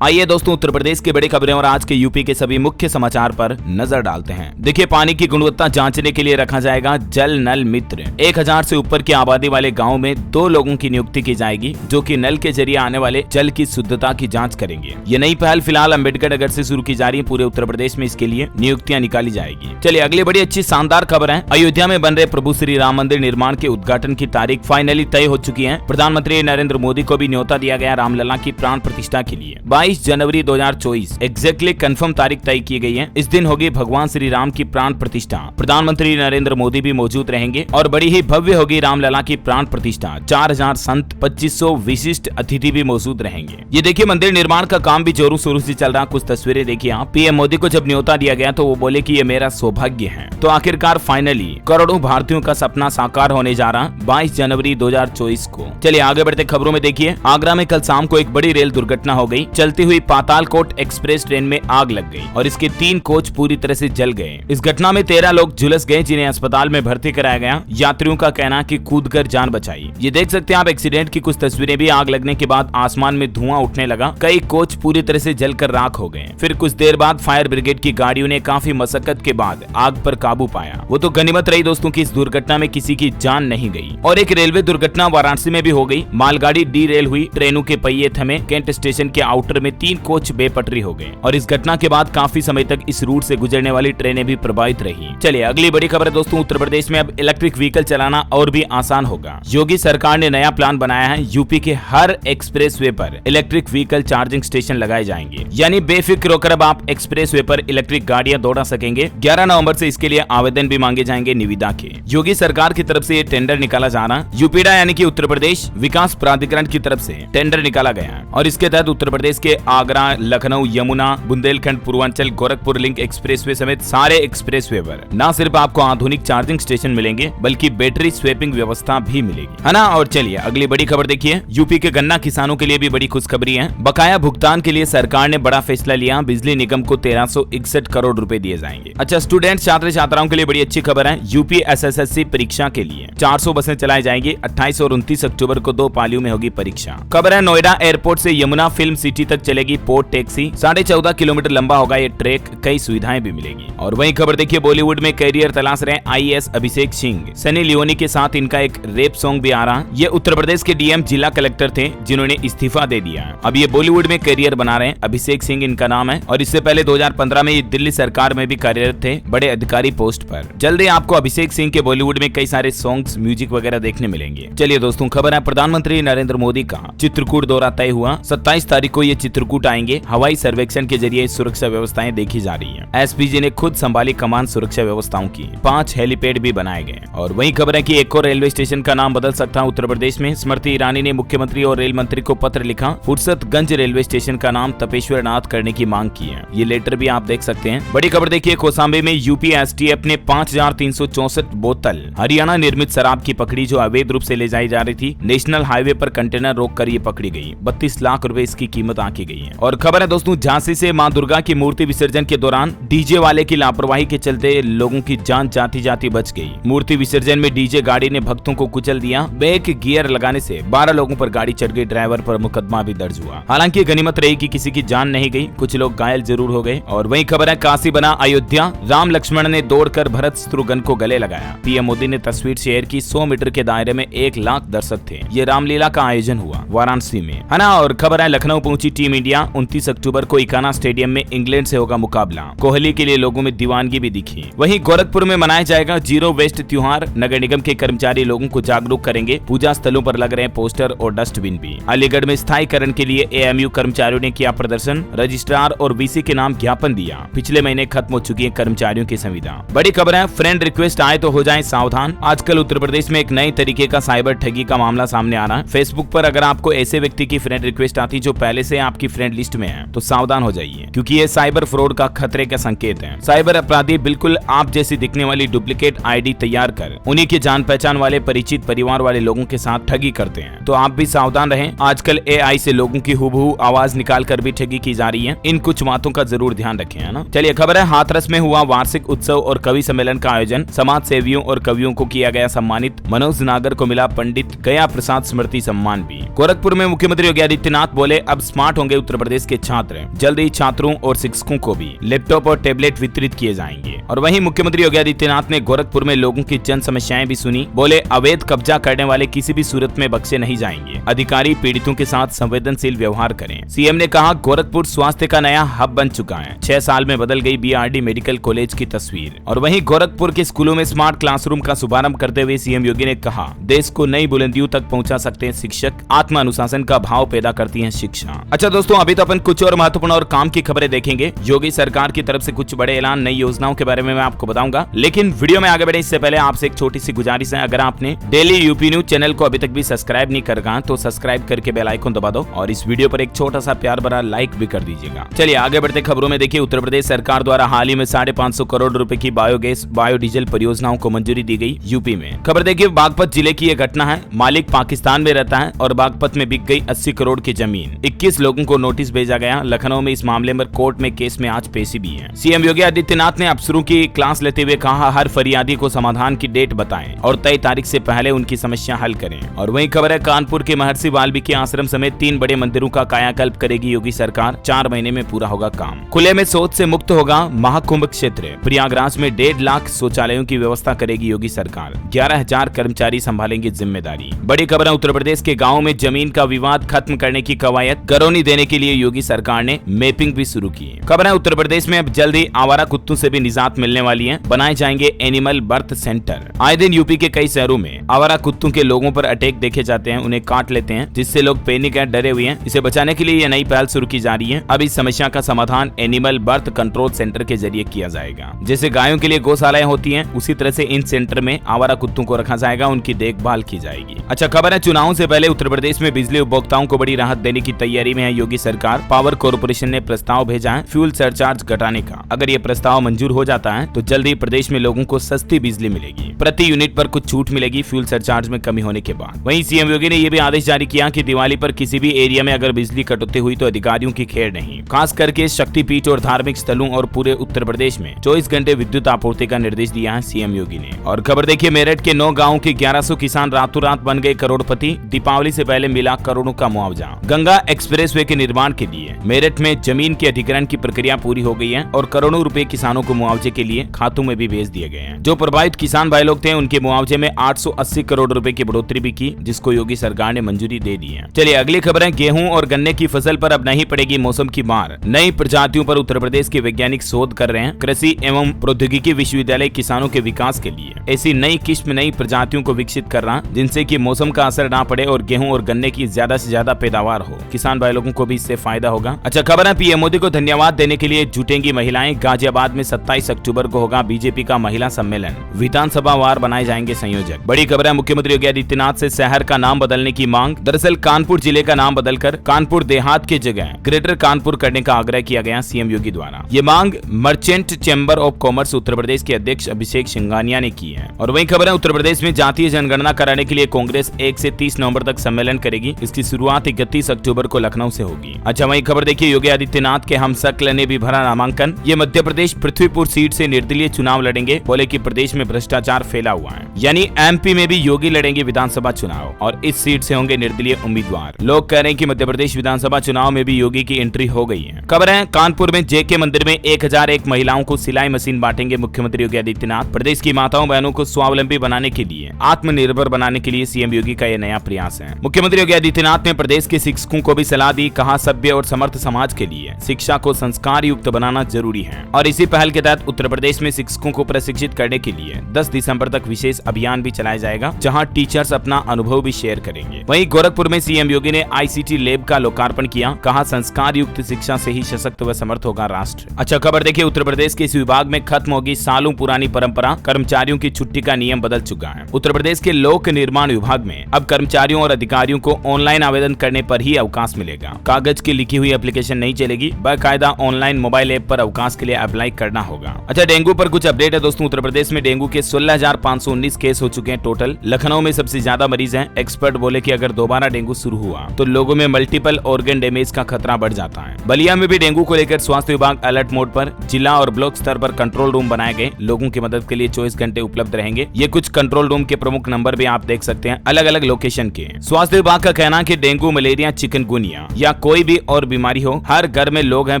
आइए दोस्तों उत्तर प्रदेश की बड़ी खबरें और आज के यूपी के सभी मुख्य समाचार पर नजर डालते हैं। देखिए, पानी की गुणवत्ता जांचने के लिए रखा जाएगा जल नल मित्र। 1000 से ऊपर की आबादी वाले गाँव में 2 लोगों की नियुक्ति की जाएगी जो कि नल के जरिए आने वाले जल की शुद्धता की जाँच करेंगे। ये नई पहल फिलहाल अम्बेडकर नगर से शुरू की जा रही है। पूरे उत्तर प्रदेश में इसके लिए नियुक्तियां निकाली जाएगी। चलिए अगली बड़ी अच्छी शानदार खबर है। अयोध्या में बन रहे प्रभु श्री राम मंदिर निर्माण के उद्घाटन की तारीख फाइनली तय हो चुकी है। प्रधानमंत्री नरेंद्र मोदी को भी न्योता दिया गया रामलला की प्राण प्रतिष्ठा के लिए। 22 जनवरी 2024 एग्जैक्टली कंफर्म तारीख तय की गई है। इस दिन होगी भगवान श्री राम की प्राण प्रतिष्ठा। प्रधानमंत्री नरेंद्र मोदी भी मौजूद रहेंगे और बड़ी ही भव्य होगी रामलला की प्राण प्रतिष्ठा। 4000 संत, 2500 विशिष्ट अतिथि भी मौजूद रहेंगे। ये देखिए, मंदिर निर्माण का काम भी जोरों शोरों से चल रहा। कुछ तस्वीरें देखिए आप। पीएम मोदी को जब न्योता दिया गया तो वो बोले कि ये मेरा सौभाग्य है। तो आखिरकार फाइनली करोड़ों भारतीयों का सपना साकार होने जा रहा 22 जनवरी 2024 को। चलिए आगे बढ़ते खबरों में। देखिए, आगरा में कल शाम को एक बड़ी रेल दुर्घटना हो गई। चलती हुई पातालकोट एक्सप्रेस ट्रेन में आग लग गई और इसके 3 कोच पूरी तरह से जल गए। इस घटना में 13 लोग झुलस गए जिन्हें अस्पताल में भर्ती कराया गया। यात्रियों का कहना कि कूदकर जान बचाई। ये देख सकते हैं आप एक्सीडेंट की कुछ तस्वीरें भी। आग लगने के बाद आसमान में धुआं उठने लगा। कई कोच पूरी तरह से जलकर राख हो गए। फिर कुछ देर बाद फायर ब्रिगेड की गाड़ियों ने काफी मशक्कत के बाद आग पर काबू पाया। वो तो गनीमत रही दोस्तों की इस दुर्घटना में किसी की जान नहीं गई। और एक रेलवे दुर्घटना वाराणसी में भी हो गई। मालगाड़ी डीरेल हुई, ट्रेनों के पहिए थमे। कैंट स्टेशन के आउटर में 3 कोच बेपटरी हो गए और इस घटना के बाद काफी समय तक इस रूट से गुजरने वाली ट्रेनें भी प्रभावित रही। चलिए अगली बड़ी खबर है दोस्तों। उत्तर प्रदेश में अब इलेक्ट्रिक व्हीकल चलाना और भी आसान होगा। योगी सरकार ने नया प्लान बनाया है। यूपी के हर एक्सप्रेसवे पर इलेक्ट्रिक व्हीकल चार्जिंग स्टेशन लगाए जाएंगे। यानी बेफिक्र होकर अब आप एक्सप्रेसवे पर इलेक्ट्रिक गाड़ियां दौड़ा सकेंगे। 11 नवंबर से इसके लिए आवेदन भी मांगे जाएंगे निविदा के। योगी सरकार की तरफ से ये टेंडर निकाला जा रहा। यूपीडा यानी कि उत्तर प्रदेश विकास प्राधिकरण की तरफ से टेंडर निकाला गया है और इसके तहत उत्तर प्रदेश के आगरा, लखनऊ, यमुना, बुंदेलखंड, पूर्वांचल, गोरखपुर लिंक एक्सप्रेसवे समेत सारे एक्सप्रेसवे पर न सिर्फ आपको आधुनिक चार्जिंग स्टेशन मिलेंगे बल्कि बैटरी स्वैपिंग व्यवस्था भी मिलेगी, है ना। और चलिए अगली बड़ी खबर देखिए। यूपी के गन्ना किसानों के लिए भी बड़ी खुशखबरी है। बकाया भुगतान के लिए सरकार ने बड़ा फैसला लिया। बिजली निगम को 1361 करोड़ रुपए दिए जाएंगे। अच्छा, स्टूडेंट छात्र छात्राओं के लिए बड़ी अच्छी खबर है। यूपी एसएससी परीक्षा के लिए 400 बसें चलाई जाएंगी। 28 और 29 अक्टूबर को 2 पालियों में होगी परीक्षा। खबर है, नोएडा एयरपोर्ट से यमुना फिल्म सिटी तक चलेगी पोर्ट टैक्सी। 14.5 किलोमीटर लंबा होगा ये ट्रैक। कई सुविधाएं भी मिलेगी। और वही खबर देखिए, बॉलीवुड में करियर तलाश रहे आईएएस अभिषेक सिंह। सनी लियोनी के साथ इनका एक रेप सॉन्ग भी आ रहा। ये उत्तर प्रदेश के डीएम जिला कलेक्टर थे जिन्होंने इस्तीफा दे दिया। अब ये बॉलीवुड में करियर बना रहे हैं। अभिषेक सिंह इनका नाम है और इससे पहले 2015 में ये दिल्ली सरकार में भी कार्यरत थे, बड़े अधिकारी पोस्ट पर। जल्दी आपको अभिषेक सिंह के बॉलीवुड में कई सारे सॉन्ग्स, म्यूजिक वगैरह देखने मिलेंगे। चलिए दोस्तों, खबर है प्रधानमंत्री नरेंद्र मोदी का चित्रकूट दौरा तय हुआ। 27 तारीख को ये चित्रकूट आएंगे। हवाई सर्वेक्षण के जरिए सुरक्षा व्यवस्थाएं देखी जा रही है। एसपीजी ने खुद संभाली कमान सुरक्षा व्यवस्थाओं की। 5 हेलीपैड भी बनाए गए। और वही खबर है कि एक और रेलवे स्टेशन का नाम बदल सकता है उत्तर प्रदेश में। स्मृति ईरानी ने मुख्यमंत्री और रेल मंत्री को पत्र लिखा। फुर्सतगंज रेलवे स्टेशन का नाम तपेश्वर नाथ करने की मांग की है। ये लेटर भी आप देख सकते हैं। बड़ी खबर देखिए, कौसाम्बी में यूपी एसटीएफ ने 5364 बोतल हरियाणा निर्मित शराब की पकड़ी जो अवैध रूप से ले जाई जा रही थी। नेशनल हाईवे पर कंटेनर रोककर ये पकड़ी गई। 32 लाख रुपए इसकी कीमत आंकी गई है। और खबर है दोस्तों, झांसी से मां दुर्गा की मूर्ति विसर्जन के दौरान डीजे वाले की लापरवाही के चलते लोगों की जान जाती जाती बच गई। मूर्ति विसर्जन में डीजे गाड़ी ने भक्तों को कुचल दिया। बैक गियर लगाने से 12 लोगों पर गाड़ी चढ़ गई। ड्राइवर पर मुकदमा भी दर्ज हुआ। हालांकि गनीमत रही कि किसी की जान नहीं गई, कुछ लोग घायल जरूर हो गए। और वही खबर है, काशी बना अयोध्या। राम लक्ष्मण ने दौड़कर भरत शत्रुघ्न को गले लगाया। पीएम मोदी ने तस्वीर शेयर की। 100 मीटर के दायरे में 1 लाख दर्शक थे। ये रामलीला का आयोजन हुआ वाराणसी में, है ना। और खबर है, लखनऊ पहुंची टीम इंडिया। 29 अक्टूबर को इकाना स्टेडियम में इंग्लैंड से होगा मुकाबला। कोहली के लिए लोगों में दीवानगी भी दिखी। वहीं गोरखपुर में मनाया जाएगा जीरो वेस्ट त्योहार। नगर निगम के कर्मचारी लोगों को जागरूक करेंगे। पूजा स्थलों पर लग रहे हैं पोस्टर और डस्टबिन भी। अलीगढ़ में स्थायीकरण के लिए एएमयू कर्मचारियों ने किया प्रदर्शन। रजिस्ट्रार और वीसी के नाम ज्ञापन दिया। पिछले महीने खत्म हो चुकी है कर्मचारियों की संविदा। बड़ी खबर है, फ्रेंड रिक्वेस्ट आए तो हो जाएं सावधान। आजकल उत्तर प्रदेश में एक नए तरीके का साइबर ठगी का मामला सामने आ रहा है। फेसबुक पर अगर आपको ऐसे व्यक्ति की फ्रेंड रिक्वेस्ट आती जो पहले से आपकी फ्रेंड लिस्ट में है तो सावधान हो जाइए, क्योंकि ये साइबर फ्रॉड का खतरे का संकेत है। साइबर अपराधी बिल्कुल आप जैसी दिखने वाली डुप्लीकेट आईडी तैयार कर उन्हीं के जान पहचान वाले परिचित परिवार वाले लोगों के साथ ठगी करते हैं। तो आप भी सावधान रहें। आजकल एआई से लोगों की हुबहू आवाज निकाल कर भी ठगी की जा रही है। इन कुछ बातों का जरूर ध्यान रखें, है ना। चलिए खबर है, हाथरस में हुआ वार्षिक उत्सव और कवि सम्मेलन का आयोजन। समाज सेवियों और कवियों को किया गया सम्मानित। मनोज नागर को मिला पंडित गया प्रसाद स्मृति सम्मान भी। गोरखपुर में मुख्यमंत्री योगी आदित्यनाथ बोले अब स्मार्ट होंगे होंगे उत्तर प्रदेश के छात्र। जल्द ही छात्रों और शिक्षकों को भी लैपटॉप और टैबलेट वितरित किए जाएंगे। और वहीं मुख्यमंत्री योगी आदित्यनाथ ने गोरखपुर में लोगों की जन समस्याएं भी सुनी। बोले अवैध कब्जा करने वाले किसी भी सूरत में बख्शे नहीं जाएंगे, अधिकारी पीड़ितों के साथ संवेदनशील व्यवहार करें। सीएम ने कहा गोरखपुर स्वास्थ्य का नया हब बन चुका है, 6 साल में बदल गई बीआरडी मेडिकल कॉलेज की तस्वीर। और वहीं गोरखपुर के स्कूलों में स्मार्ट क्लासरूम का शुभारंभ करते हुए सीएम योगी ने कहा देश को नई बुलंदियों तक पहुंचा सकते हैं शिक्षक, आत्म अनुशासन का भाव पैदा करती है शिक्षा। अच्छा दोस्तों, अभी तो अपन कुछ और महत्वपूर्ण और काम की खबरें देखेंगे। योगी सरकार की तरफ से कुछ बड़े ऐलान, नई योजनाओं के बारे में मैं आपको बताऊंगा, लेकिन वीडियो में आगे बढ़े इससे पहले आपसे एक छोटी सी गुजारिश है। अगर आपने डेली यूपी न्यूज चैनल को अभी तक भी सब्सक्राइब नहीं कर रखा तो सब्सक्राइब करके बेल आइकन दबा दो और इस वीडियो पर एक छोटा सा प्यार भरा लाइक भी कर दीजिएगा। चलिए आगे बढ़ते खबरों में। देखिए उत्तर प्रदेश सरकार द्वारा हाल ही में 550 करोड़ रुपए की बायोगैस बायोडीजल परियोजनाओं को मंजूरी दी गई यूपी में। खबर देखिए बागपत जिले की यह घटना है। मालिक पाकिस्तान में रहता है और बागपत में बिक गई 80 करोड़ की जमीन। 21 लोगों को नोटिस भेजा गया। लखनऊ में इस मामले में कोर्ट में केस में आज पेशी भी है। सीएम योगी आदित्यनाथ ने अफसरों की क्लास लेते हुए कहा हर फरियादी को समाधान की डेट बताएं और तय तारीख से पहले उनकी समस्या हल करें। और वहीं खबर है कानपुर के महर्षि वाल्मीकि आश्रम समेत 3 बड़े मंदिरों का कायाकल्प करेगी योगी सरकार, 4 महीने में पूरा होगा काम। खुले में शौच से मुक्त होगा महाकुंभ क्षेत्र। प्रयागराज में 1.5 लाख शौचालयों की व्यवस्था करेगी योगी सरकार। 11,000 कर्मचारी संभालेंगे जिम्मेदारी। बड़ी खबर है उत्तर प्रदेश के गाँव में जमीन का विवाद खत्म करने की कवायद करौनी देने के लिए योगी सरकार ने मैपिंग भी शुरू की। खबर है उत्तर प्रदेश में अब जल्द ही आवारा कुत्तों से भी निजात मिलने वाली है। बनाए जाएंगे एनिमल बर्थ सेंटर। आए दिन यूपी के कई शहरों में आवारा कुत्तों के लोगों पर अटैक देखे जाते हैं, उन्हें काट लेते हैं, जिससे लोग पैनिक है, डरे हुए हैं। इसे बचाने के लिए यह नई पहल शुरू की जा रही है। अब इस समस्या का समाधान एनिमल बर्थ कंट्रोल सेंटर के जरिए किया जाएगा। जैसे गायों के लिए गौशालाएं होती हैं, उसी तरह से इन सेंटर में आवारा कुत्तों को रखा जाएगा, उनकी देखभाल की जाएगी। अच्छा खबर है चुनावों से पहले उत्तर प्रदेश में बिजली उपभोक्ताओं को बड़ी राहत देने की तैयारी में है योगी सरकार। पावर कॉर्पोरेशन ने प्रस्ताव भेजा है फ्यूल सरचार्ज घटाने का। अगर ये प्रस्ताव मंजूर हो जाता है तो जल्द ही प्रदेश में लोगों को सस्ती बिजली मिलेगी। प्रति यूनिट पर कुछ छूट मिलेगी फ्यूल सरचार्ज में कमी होने के बाद। वहीं सीएम योगी ने यह भी आदेश जारी किया कि दिवाली पर किसी भी एरिया में अगर बिजली कटौती हुई तो अधिकारियों की खैर नहीं। खास करके शक्तिपीठ और धार्मिक स्थलों और पूरे उत्तर प्रदेश में 24 घंटे विद्युत आपूर्ति का निर्देश दिया है सीएम योगी ने। और खबर देखिए मेरठ के 9 गाँव के 1100 किसान रातों रात बन गए करोड़पति। दीपावली से पहले मिला करोड़ों का मुआवजा। गंगा एक्सप्रेसवे के निर्माण के लिए मेरठ में जमीन के अधिग्रहण की प्रक्रिया पूरी हो गई है और करोड़ों रुपए किसानों को मुआवजे के लिए खातों में भी भेज दिए गए हैं। जो प्रभावित किसान भाई लोग थे उनके मुआवजे में 880 करोड़ रुपए की बढ़ोतरी भी की, जिसको योगी सरकार ने मंजूरी दे दी है। चलिए अगली खबर है गेहूं और गन्ने की फसल पर अब नहीं पड़ेगी मौसम की मार। नई प्रजातियों पर उत्तर प्रदेश के वैज्ञानिक शोध कर रहे हैं। कृषि एवं प्रौद्योगिकी विश्वविद्यालय किसानों के विकास के लिए ऐसी नई किस्म नई प्रजातियों को विकसित कर रहा है जिनसे कि मौसम का असर ना पड़े और गेहूं और गन्ने की ज्यादा से ज्यादा पैदावार हो। किसान भाई लोगों को भी इससे फायदा होगा। अच्छा खबर है पीएम मोदी को धन्यवाद देने के लिए जुटेंगी महिलाएं। गाजियाबाद में 27 अक्टूबर को होगा बीजेपी का महिला सम्मेलन। विधानसभा वार बनाए जाएंगे संयोजक। बड़ी खबर है मुख्यमंत्री योगी आदित्यनाथ से शहर का नाम बदलने की मांग। दरअसल कानपुर जिले का नाम बदलकर कानपुर देहात की जगह ग्रेटर कानपुर करने का आग्रह किया गया सीएम योगी द्वारा। ये मांग merchant chamber of commerce Uttar Pradesh के अध्यक्ष अभिषेक सिंघानिया ने की है। और वही खबर है उत्तर प्रदेश में जातीय जनगणना कराने के लिए कांग्रेस 1 से 30 नवंबर तक सम्मेलन करेगी। इसकी शुरुआत 31 अक्टूबर को लखनऊ से होगी। अच्छा वही खबर देखिए योगी आदित्यनाथ के हमशक्ल ने भी भरा नामांकन। ये मध्य प्रदेश पृथ्वीपुर सीट से निर्दलीय चुनाव लड़ेंगे। बोले कि प्रदेश में भ्रष्टाचार फैला हुआ है, यानी एमपी में भी योगी लड़ेंगे विधानसभा चुनाव और इस सीट से होंगे निर्दलीय उम्मीदवार। लोग कह रहे हैं कि मध्य प्रदेश विधानसभा चुनाव में भी योगी की एंट्री हो गई है। खबर है कानपुर में जेके मंदिर में 1001 महिलाओं को सिलाई मशीन बांटेंगे मुख्यमंत्री योगी आदित्यनाथ। प्रदेश की माताओं बहनों को स्वावलंबी बनाने के लिए, आत्मनिर्भर बनाने के लिए सीएम योगी का यह नया प्रयास है। मुख्यमंत्री योगी आदित्यनाथ ने प्रदेश के शिक्षकों को भी सलाह दी। कहा सभ्य और समर्थ समाज के लिए शिक्षा को संस्कार युक्त बनाना जरूरी है और इसी पहल के तहत उत्तर प्रदेश में शिक्षकों को प्रशिक्षित करने के लिए 10 दिसंबर तक विशेष अभियान भी चलाया जाएगा, जहां टीचर्स अपना अनुभव भी शेयर करेंगे। वहीं गोरखपुर में सीएम योगी ने आईसीटी लैब का लोकार्पण किया। कहा संस्कार युक्त शिक्षा से ही सशक्त व समर्थ होगा राष्ट्र। अच्छा खबर देखिए उत्तर प्रदेश के इस विभाग में खत्म होगी सालों पुरानी परंपरा। कर्मचारियों की छुट्टी का नियम बदल चुका है। उत्तर प्रदेश के लोक निर्माण विभाग में अब कर्मचारियों और अधिकारियों को ऑनलाइन आवेदन करने पर ही अवकाश मिलेगा। कागज की लिखी हुई एप्लीकेशन नहीं चलेगी, बाकायदा ऑनलाइन मोबाइल ऐप पर अवकाश के लिए अप्लाई करना होगा। अच्छा डेंगू पर कुछ अपडेट है दोस्तों। उत्तर प्रदेश में डेंगू के 16,519 केस हो चुके हैं टोटल। लखनऊ में सबसे ज्यादा मरीज हैं। एक्सपर्ट बोले कि अगर दोबारा डेंगू शुरू हुआ तो लोगों में मल्टीपल ऑर्गन डैमेज का खतरा बढ़ जाता है। बलिया में भी डेंगू को लेकर स्वास्थ्य विभाग अलर्ट मोड पर। जिला और ब्लॉक स्तर पर कंट्रोल रूम बनाए गए। लोगों की मदद के लिए 24 घंटे उपलब्ध रहेंगे। ये कुछ कंट्रोल रूम के प्रमुख नंबर भी आप देख सकते हैं अलग अलग लोकेशन के। स्वास्थ्य विभाग का कहना है कि डेंगू, मलेरिया, चिकनगुनिया या कोई भी और बीमारी हो, हर घर में लोग हैं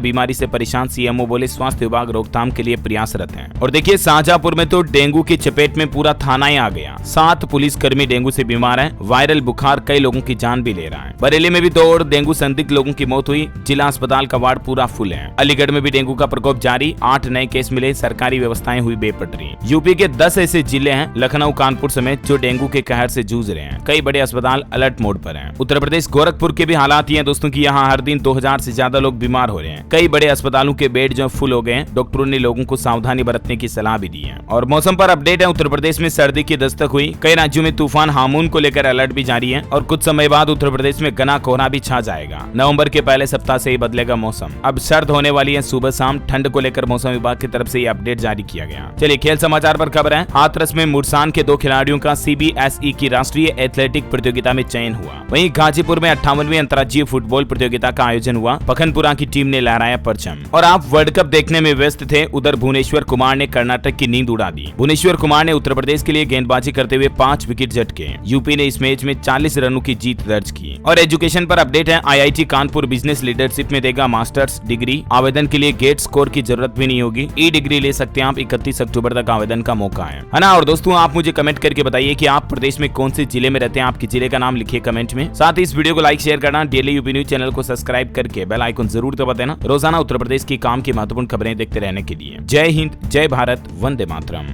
बीमारी से परेशान, सीएमओ बोले। स्वास्थ्य विभाग रोकथाम के लिए प्रयासरत है। और देखिए शाहजहांपुर में तो डेंगू की चपेट में पूरा थाना ही आ गया। 7 पुलिसकर्मी डेंगू से बीमार हैं। वायरल बुखार कई लोगों की जान भी ले रहा है। बरेली में भी 2 और डेंगू संदिग्ध लोगों की मौत हुई। जिला अस्पताल का वार्ड पूरा फुल है। अलीगढ़ में भी डेंगू का प्रकोप जारी, 8 नए केस मिले, सरकारी व्यवस्थाएं हुई बेपटरी। यूपी के 10 ऐसे जिले हैं, लखनऊ कानपुर समेत, जो डेंगू के कहर से जूझ रहे हैं। कई बड़े अस्पताल अलर्ट मोड पर हैं। उत्तर प्रदेश गोरखपुर के भी हालात ये हैं दोस्तों की यहाँ हर दिन 2000 से ज्यादा लोग बीमार हो रहे हैं। कई बड़े अस्पतालों के बेड जो फुल हो गए हैं। डॉक्टरों ने लोगों को सावधानी बरतने की सलाह भी दी है। और मौसम पर अपडेट है। उत्तर प्रदेश में सर्दी की दस्तक हुई। कई राज्यों में तूफान हामून को लेकर अलर्ट भी जारी है। और कुछ समय बाद उत्तर प्रदेश में घना कोहरा भी छा जाएगा। नवंबर के पहले सप्ताह से ही बदलेगा मौसम। अब सर्द होने वाली है सुबह शाम। ठंड को लेकर मौसम विभाग की तरफ से ये अपडेट जारी किया गया। चलिए खेल समाचार पर खबर है। हाथरस में मुरसान के 2 खिलाड़ियों का CBSE की राष्ट्रीय एथलेटिक प्रतियोगिता में चयन हुआ। वहीं गाजीपुर में 58वीं अंतर्राज्यीय फुटबॉल प्रतियोगिता का आयोजन हुआ। पखनपुरा की टीम ने लहराया परचम। और आप वर्ल्ड कप देखने में व्यस्त थे, उधर भुवनेश्वर कुमार ने कर्नाटक की नींद उड़ा दी। भुवनेश्वर कुमार ने उत्तर प्रदेश के लिए गेंदबाजी करते हुए 5 विकेट झटके। यूपी ने इस मैच में 40 रनों की जीत दर्ज की। और एजुकेशन पर अपडेट है। IIT कानपुर बिजनेस लीडरशिप में देगा मास्टर्स डिग्री। आवेदन के लिए गेट स्कोर की जरूरत भी नहीं होगी। डिग्री ले सकते हैं आप। 31 अक्टूबर तक आवेदन का मौका है ना। और दोस्तों आप मुझे कमेंट करके बताइए कि आप प्रदेश में कौन से जिले में रहते हैं। आपके जिले का नाम लिखिए कमेंट में। साथ ही इस वीडियो को लाइक शेयर करना। डेली यूपी न्यूज चैनल को सब्सक्राइब करके बेल आइकन जरूर दबा देना। रोजाना उत्तर प्रदेश की काम की महत्वपूर्ण खबरें देखते रहने के लिए। जय हिंद, जय भारत, वंदे मातरम।